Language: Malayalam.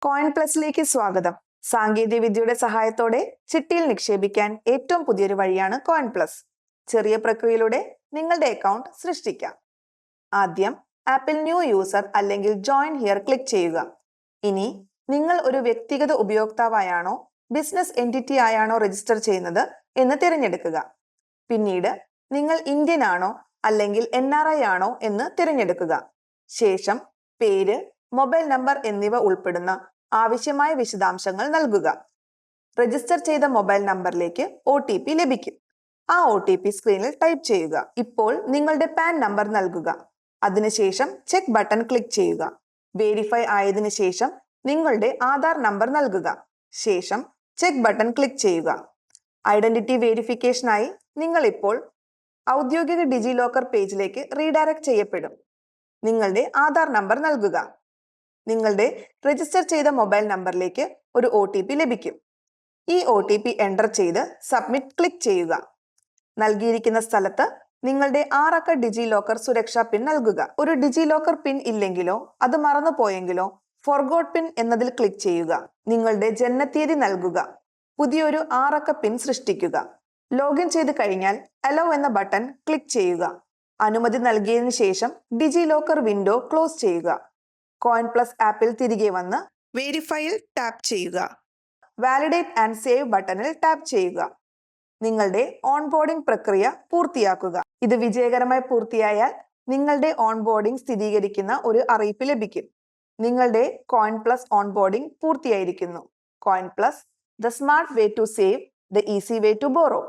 കോയിൻ പ്ലസിലേക്ക് സ്വാഗതം. സാങ്കേതിക വിദ്യയുടെ സഹായത്തോടെ ചിട്ടിയിൽ നിക്ഷേപിക്കാൻ ഏറ്റവും പുതിയൊരു വഴിയാണ് കോയിൻ പ്ലസ്. ചെറിയ പ്രക്രിയയിലൂടെ നിങ്ങളുടെ അക്കൗണ്ട് സൃഷ്ടിക്കാം. ആദ്യം ആപ്പിൽ ന്യൂ യൂസർ അല്ലെങ്കിൽ ജോയിൻ ഹിയർ ക്ലിക്ക് ചെയ്യുക. ഇനി നിങ്ങൾ ഒരു വ്യക്തിഗത ഉപയോക്താവായാണോ ബിസിനസ് എൻറ്റിറ്റി ആയാണോ രജിസ്റ്റർ ചെയ്യുന്നത് എന്ന് തിരഞ്ഞെടുക്കുക. പിന്നീട് നിങ്ങൾ ഇന്ത്യൻ ആണോ അല്ലെങ്കിൽ NRI ആണോ എന്ന് തിരഞ്ഞെടുക്കുക. ശേഷം പേര്, മൊബൈൽ നമ്പർ എന്നിവ ഉൾപ്പെടുന്ന ആവശ്യമായ വിശദാംശങ്ങൾ നൽകുക. രജിസ്റ്റർ ചെയ്ത മൊബൈൽ നമ്പറിലേക്ക് OTP ലഭിക്കും. ആ OTP സ്ക്രീനിൽ ടൈപ്പ് ചെയ്യുക. ഇപ്പോൾ നിങ്ങളുടെ പാൻ നമ്പർ നൽകുക. അതിനുശേഷം ചെക്ക് ബട്ടൺ ക്ലിക്ക് ചെയ്യുക. വെരിഫൈ ആയതിനു ശേഷം നിങ്ങളുടെ ആധാർ നമ്പർ നൽകുക. ശേഷം ചെക്ക് ബട്ടൺ ക്ലിക്ക് ചെയ്യുക. ഐഡന്റിറ്റി വെരിഫിക്കേഷനായി നിങ്ങൾ ഇപ്പോൾ ഔദ്യോഗിക ഡിജി ലോക്കർ പേജിലേക്ക് റീഡയറക്ട് ചെയ്യപ്പെടും. നിങ്ങളുടെ ആധാർ നമ്പർ നൽകുക. നിങ്ങളുടെ രജിസ്റ്റർ ചെയ്ത മൊബൈൽ നമ്പറിലേക്ക് ഒരു OTP ലഭിക്കും. ഈ OTP എൻ്റർ ചെയ്ത് സബ്മിറ്റ് ക്ലിക്ക് ചെയ്യുക. നൽകിയിരിക്കുന്ന സ്ഥലത്ത് നിങ്ങളുടെ 6 അക്ക ഡിജി ലോക്കർ സുരക്ഷാ പിൻ നൽകുക. ഒരു ഡിജി ലോക്കർ പിൻ ഇല്ലെങ്കിലോ അത് മറന്നുപോയെങ്കിലോ ഫോർഗോട്ട് പിൻ എന്നതിൽ ക്ലിക്ക് ചെയ്യുക. നിങ്ങളുടെ ജനനത്തീയതി നൽകുക. പുതിയൊരു 6 അക്ക പിൻ സൃഷ്ടിക്കുക. ലോഗിൻ ചെയ്ത് കഴിഞ്ഞാൽ അലോ എന്ന ബട്ടൺ ക്ലിക്ക് ചെയ്യുക. അനുമതി നൽകിയതിനു ശേഷം ഡിജി ലോക്കർ വിൻഡോ ക്ലോസ് ചെയ്യുക. കോയിൻ പ്ലസ് ആപ്പിൽ തിരികെ വന്ന് വെരിഫൈയിൽ ടാപ്പ് ചെയ്യുക. വാലിഡേറ്റ് ആൻഡ് സേവ് ബട്ടണിൽ ടാപ്പ് ചെയ്യുക. നിങ്ങളുടെ ഓൺബോർഡിംഗ് പ്രക്രിയ പൂർത്തിയാക്കുക. ഇത് വിജയകരമായി പൂർത്തിയായാൽ നിങ്ങളുടെ ഓൺബോർഡിംഗ് സ്ഥിരീകരിക്കുന്ന ഒരു അറിയിപ്പ് ലഭിക്കും. നിങ്ങളുടെ കോയിൻ പ്ലസ് ഓൺബോർഡിംഗ് പൂർത്തിയായിരിക്കുന്നു. Coin plus, the smart way to save, the easy way to borrow.